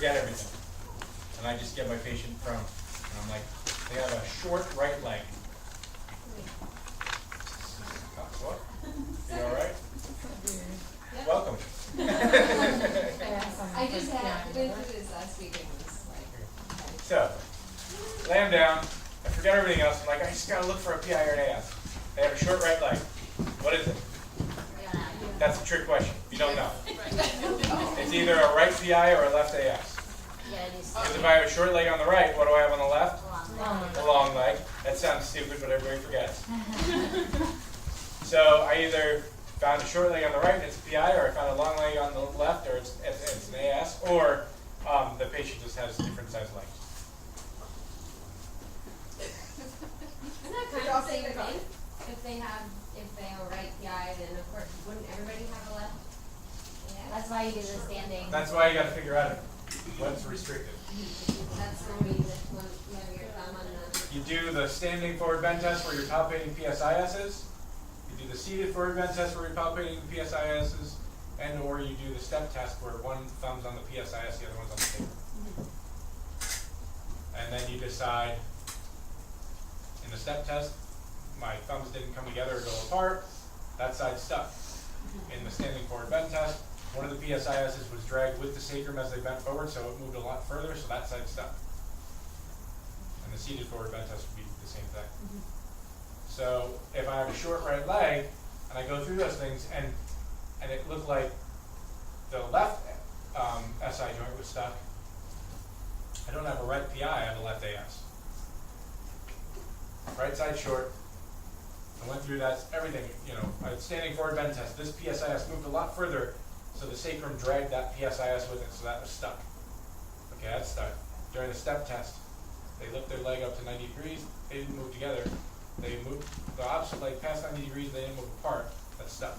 forget everything. And I just get my patient from, and I'm like, they have a short right leg. What? You all right? Yep. Welcome. I just had went through this last week and was like, okay. So, lay them down. I forget everything else. I'm like, I just gotta look for a PI or an AS. They have a short right leg. What is it? That's a trick question. You don't know. It's either a right PI or a left AS. Because if I have a short leg on the right, what do I have on the left? A long leg. That sounds stupid, but everybody forgets. So I either found a short leg on the right and it's a PI, or I found a long leg on the left, or it's an AS, or the patient just has different size legs. Isn't that kind of the same thing? If they have a right PI, then of course, wouldn't everybody have a left? Yeah. That's why you do the standing. That's why you got to figure out what's restricted. That's when we just want you have your thumb on the. You do the standing forward bend test where you're palpating PSISs. You do the seated forward bend test where you're palpating the PSISs, and or you do the step test where one thumb's on the PSIS, the other one's on the table. And then you decide in the step test, my thumbs didn't come together or go apart, that side's stuck. In the standing forward bend test, one of the PSISs was dragged with the sacrum as they bent forward, so it moved a lot further, so that side's stuck. And the seated forward bend test would be the same thing. So if I have a short right leg, and I go through those things, and it looked like the left SI joint was stuck, I don't have a right PI, I have a left AS. Right side short. I went through that, everything, you know, I had standing forward bend test. This PSIS moved a lot further, so the sacrum dragged that PSIS with it, so that was stuck. Okay, that's stuck. During the step test, they lift their leg up to 90 degrees, they didn't move together. They moved the opposite leg past 90 degrees, they didn't move apart, that's stuck.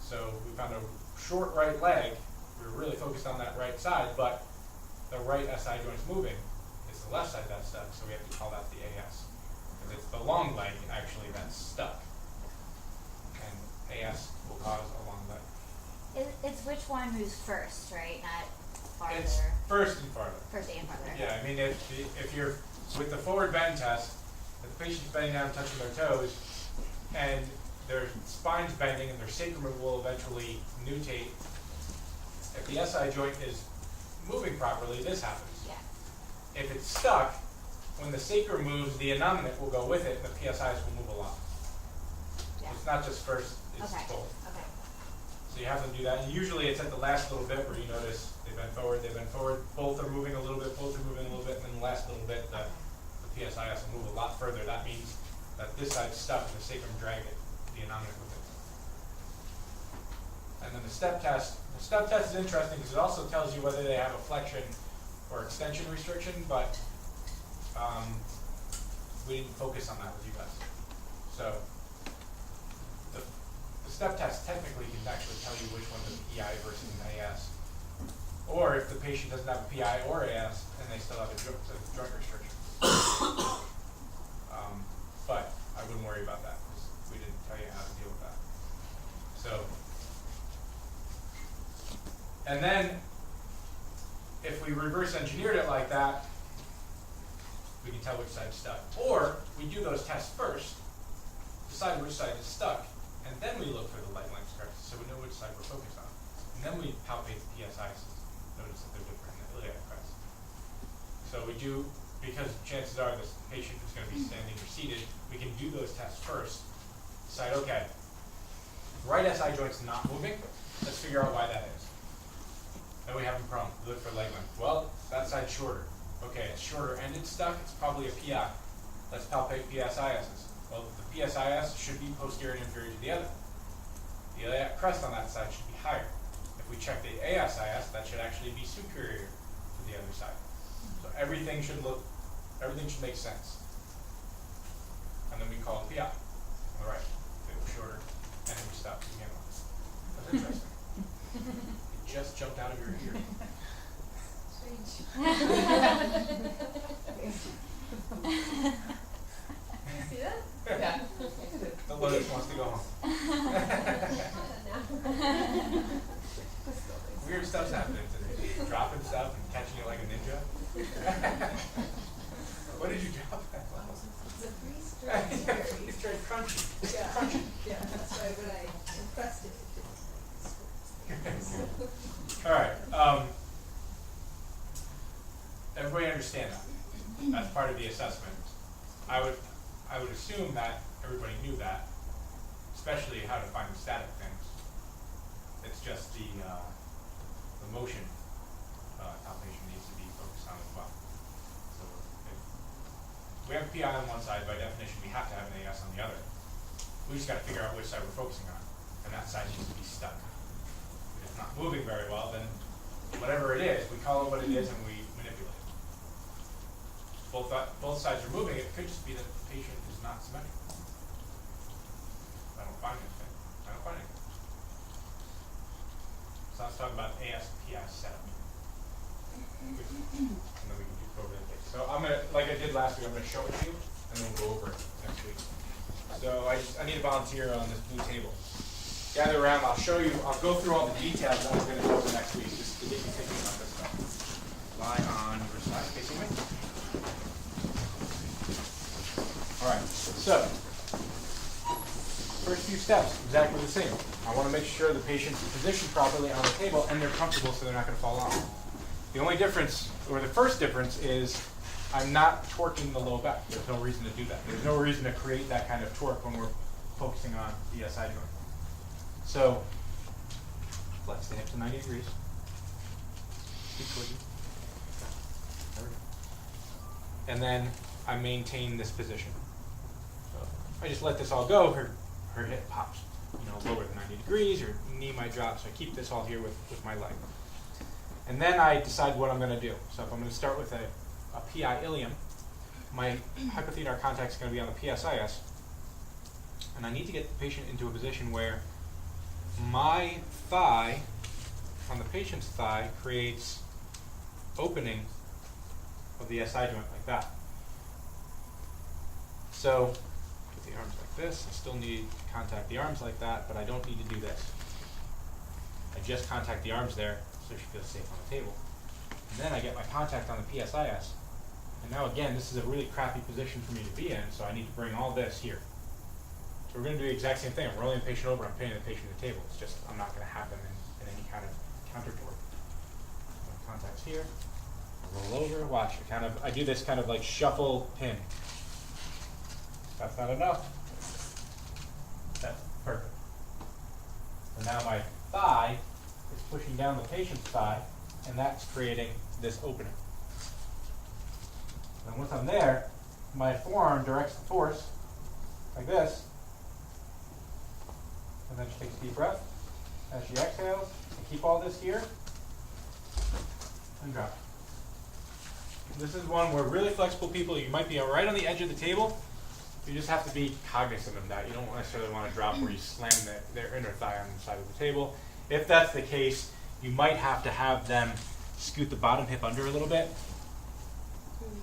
So we found a short right leg, we were really focused on that right side, but the right SI joint's moving. It's the left side that's stuck, so we have to call that the AS. Because it's the long leg, actually, that's stuck. And AS will cause a long leg. It's which one moves first, right? Not farther. It's first and farther. First and farther. Yeah, I mean, if you're with the forward bend test, if the patient's bending down, touching their toes, and their spine's bending and their sacrum will eventually nutate, if the SI joint is moving properly, this happens. Yeah. If it's stuck, when the sacrum moves, the innominate will go with it, and the PSIs will move a lot. Yeah. It's not just first, it's Okay. both. Okay. So you have them do that, and usually it's at the last little bit where you notice they bend forward, both are moving a little bit, both are moving a little bit, and then the last little bit, the PSIS will move a lot further. That means that this side's stuck and the sacrum dragged it, the innominate with it. And then the step test is interesting because it also tells you whether they have a flexion or extension restriction, but we didn't focus on that with you guys. So the step test technically can actually tell you which one's a PI versus an AS. Or if the patient doesn't have a PI or AS and they still have a joint restriction. But I wouldn't worry about that because we didn't tell you how to deal with that. So, and then if we reverse engineered it like that, we can tell which side's stuck. Or we do those tests first, decide which side is stuck, and then we look for the leg length correction so we know which side we're focused on. And then we palpate the PSIs, notice that they're different in the iliac crest. So we do, because chances are this patient is going to be standing or seated, we can do those tests first. Decide, okay, right SI joint's not moving, let's figure out why that is. Then we have them prone, we look for leg length. Well, that side's shorter. Okay, it's shorter and it's stuck, it's probably a PI. Let's palpate PSISs. Well, the PSIS should be posterior and inferior to the other. The iliac crest on that side should be higher. If we check the ASIS, that should actually be superior to the other side. So everything should make sense. And then we call it PI on the right. If it was shorter and it was stuck to begin with. That's interesting. It just jumped out of your ear. Strange. See that? Yeah. The Lotus wants to go home. Weird stuff's happening today. dropping stuff and catching it like a ninja? What did you drop? It's a freeze It's very crunchy. Yeah, Crunchy. yeah, that's why when I impressed it. All right. Everybody understand that? That's part of the assessment. I would assume that everybody knew that, especially how to find the static things. It's just the motion compilation needs to be focused on as well. So if we have a PI on one side, by definition, we have to have an AS on the other. We just got to figure out which side we're focusing on, and that side needs to be stuck. If it's not moving very well, then whatever it is, we call it what it is and we manipulate it. Both sides are moving. It could just be that the patient is not symmetrical. I don't find anything. I don't find anything. So let's talk about ASPI setup. And then we can do code intake. So I'm gonna, like I did last week, I'm gonna show it to you, and then we'll go over it next week. So I need a volunteer on this blue table. Gather around. I'll show you. I'll go through all the details that we're gonna go over next week, just to get you thinking about this stuff. Lie on your side, facing me. All right. So first few steps, exactly the same. I want to make sure the patient's positioned properly on the table and they're comfortable so they're not going to fall off. The only difference, or the first difference, is I'm not torquing the low back. There's no reason to do that. There's no reason to create that kind of torque when we're focusing on the SI joint. So flex the hip to 90 degrees. Keep twitching. There we go. And then I maintain this position. So I just let this all go. Her hip pops, lower than 90 degrees, her knee might drop, so I keep this all here with my leg. And then I decide what I'm going to do. So if I'm going to start with a PI ilium, my hypothenar contact is going to be on the PSIS, and I need to get the patient into a position where my thigh, on the patient's thigh, creates opening of the SI joint like that. So put the arms like this. I still need to contact the arms like that, but I don't need to do this. I just contact the arms there so she feels safe on the table. And then I get my contact on the PSIS. And now again, this is a really crappy position for me to be in, so I need to bring all this here. So we're going to do the exact same thing. I'm rolling the patient over, I'm pinning the patient to the table. It's just, I'm not going to have them in any kind of counter torque. My contact's here. I roll over, watch. I do this kind of like shuffle pin. That's not enough. That's perfect. So now my thigh is pushing down the patient's thigh, and that's creating this opening. And once I'm there, my forearm directs the force like this, and then she takes a deep breath as she exhales, and keep all this here, and drop. This is one where really flexible people, you might be right on the edge of the table. You just have to be cognizant of that. You don't necessarily want to drop where you slam their inner thigh on the side of the table. If that's the case, you might have to have them scoot the bottom hip under a little bit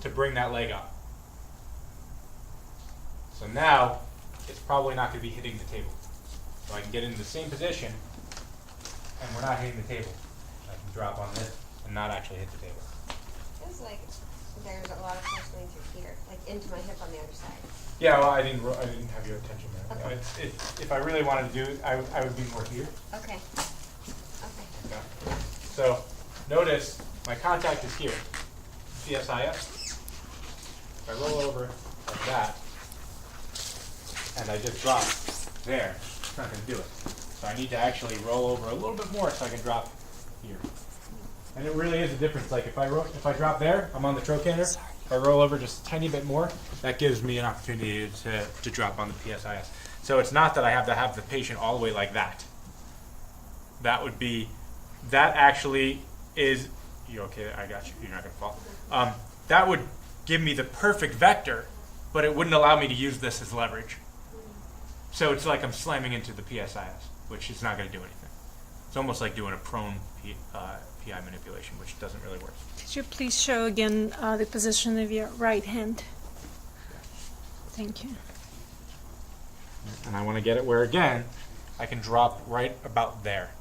to bring that leg up. So now, it's probably not going to be hitting the table. So I can get into the same position, and we're not hitting the table. I can drop on this and not actually hit the table. Feels like there's a lot of force going through here, like into my hip on the other side. Yeah, well, I didn't have your attention there. Okay. If I really wanted to do it, I would be more here. Okay. Okay. Yeah. So notice my contact is here, PSIS. If I roll over like that, and I just drop there, it's not going to do it. So I need to actually roll over a little bit more so I can drop here. And it really is a difference. Like if I drop there, I'm on the trochanter. If I roll over just a tiny bit more, that gives me an opportunity to drop on the PSIS. So it's not that I have to have the patient all the way like that. That actually is, you okay? I got you. You're not going to fall. That would give me the perfect vector, but it wouldn't allow me to use this as leverage. So it's like I'm slamming into the PSIS, which is not going to do anything. It's almost like doing a prone PI manipulation, which doesn't really work. Could you please show again the position of your right hand? Thank you. And I want to get it where, again, I can drop right about there.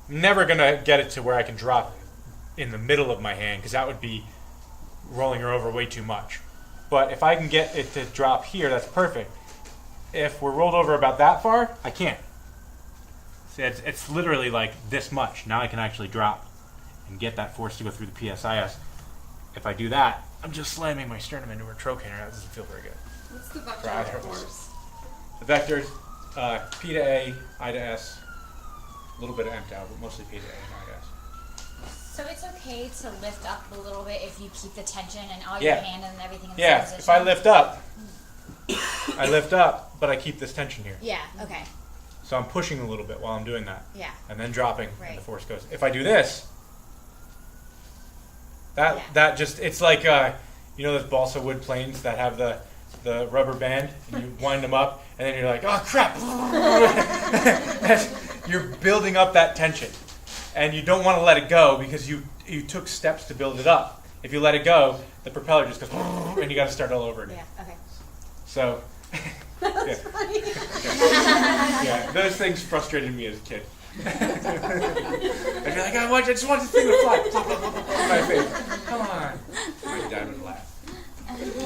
I'm never going to get it to where I can drop in the middle of my hand, because that would be rolling her over way too much. But if I can get it to drop here, that's perfect. If we're rolled over about that far, I can't. See, it's literally like this much. Now I can actually drop and get that force to go through the PSIS. If I do that, I'm just slamming my sternum into her trochanter. That doesn't feel very good. What's the vector Right. of force? The vectors, P to A, I to S, a little bit of M to L, but mostly P to A and I to S. So it's okay to lift up a little bit if you keep the tension and all Yeah. your hand and everything in the Yeah, same if I position? lift up, but I keep this tension here. Yeah, okay. So I'm pushing a little bit while I'm doing that. Yeah. And then dropping, and Right. the force goes. If I do this, Yeah. that just, it's like, you know those balsa wood planes that have the rubber band, and you wind them up, and then you're like, oh crap! You're building up that tension. And you don't want to let it go because you took steps to build it up. If you let it go, the propeller just goes, and you got to start all over again. Yeah, okay. So, yeah. Yeah, those things frustrated me as a kid. I'd be like, I just want this thing to fly. In my face. Come on. My dad would laugh.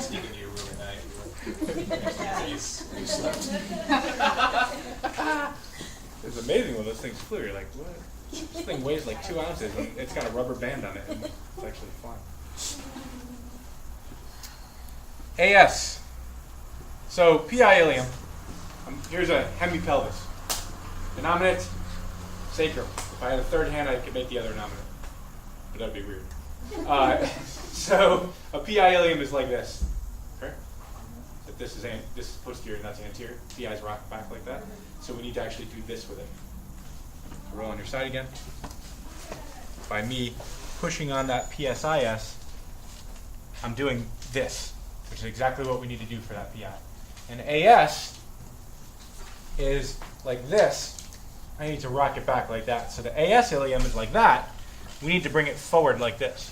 Sneak into your room at night. You slept. It's amazing when those things flew. You're like, what? This thing weighs like 2 ounces and it's got a rubber band on it and it's actually flying. AS. So PI ilium. Here's a hemipelvis. Innominate, sacrum. If I had a third hand, I could make the other innominate. But that'd be weird. So a PI ilium is like this. Okay? So this is posterior and that's anterior. PI's rock back like that. So we need to actually do this with it. Roll on your side again. By me pushing on that PSIS, I'm doing this, which is exactly what we need to do for that PI. And AS is like this. I need to rock it back like that. So the AS ilium is like that. We need to bring it forward like this.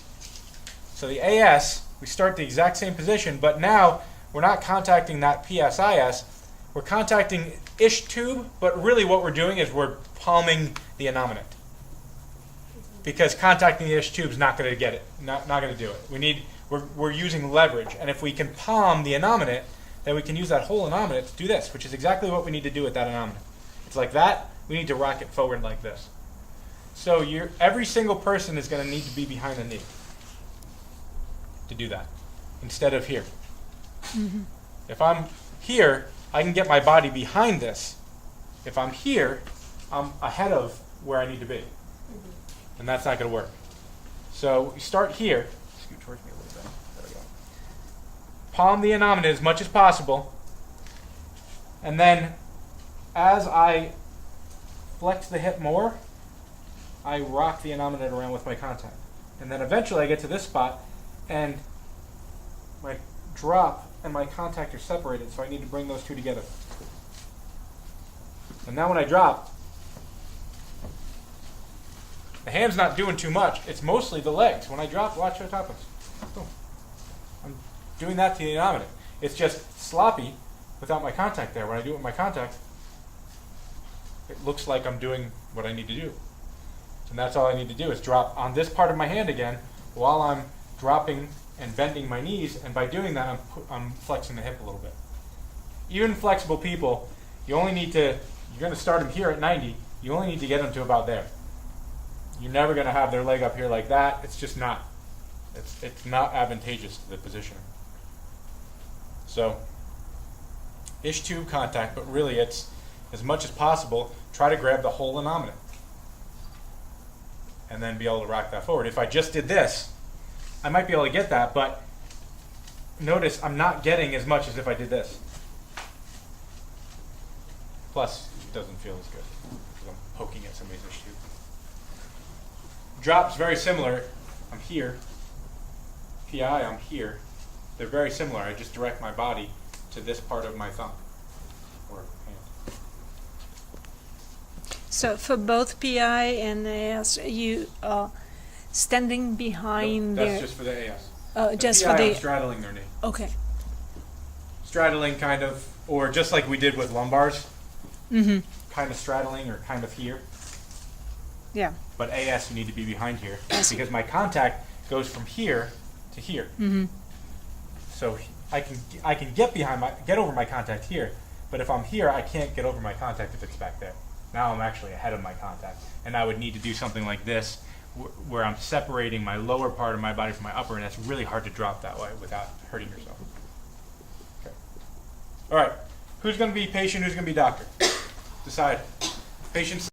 So the AS, we start the exact same position, but now we're not contacting that PSIS. We're contacting ish tube, but really what we're doing is we're palming the innominate. Because contacting the ish tube is not going to get it, not going to do it. We're using leverage, and if we can palm the innominate, then we can use that whole innominate to do this, which is exactly what we need to do with that innominate. It's like that. We need to rock it forward like this. So every single person is going to need to be behind the knee to do that, instead of here. Mm-hmm. If I'm here, I can get my body behind this. If I'm here, I'm ahead of where I need to be. And that's not going to work. So we start here. Scoot towards me a little bit. There we go. Palm the innominate as much as possible. And then as I flex the hip more, I rock the innominate around with my contact. And then eventually I get to this spot and my drop and my contact are separated, so I need to bring those two together. And now when I drop, the hand's not doing too much. It's mostly the legs. When I drop, watch what happens. Boom. I'm doing that to the innominate. It's just sloppy without my contact there. When I do it with my contact, it looks like I'm doing what I need to do. And that's all I need to do is drop on this part of my hand again while I'm dropping and bending my knees, and by doing that, I'm flexing the hip a little bit. Even flexible people, you're going to start them here at 90, you only need to get them to about there. You're never going to have their leg up here like that. It's just not. It's not advantageous to the position. So, ish tube contact, but really it's, as much as possible, try to grab the whole innominate. And then be able to rock that forward. If I just did this, I might be able to get that, but notice I'm not getting as much as if I did this. Plus, it doesn't feel as good because I'm poking at somebody's ish tube. Drop's very similar. I'm here. PI, I'm here. They're very similar. I just direct my body to this part of my thumb or hand. So for both PI and AS, you standing behind Nope, that's their just for the AS. just PI, for I'm the straddling their knee. okay. Straddling kind of, or just like we did with lumbars, Mm-hmm. kind of straddling or kind of here. Yeah. But AS, you need to be behind here I see. because my contact goes from here to here. Mm-hmm. So I can get over my contact here, but if I'm here, I can't get over my contact if it's back there. Now I'm actually ahead of my contact, and I would need to do something like this, where I'm separating my lower part of my body from my upper, and that's really hard to drop that way without hurting yourself. Okay. All right. Who's going to be patient? Who's going to be doctor? Decide. Patient's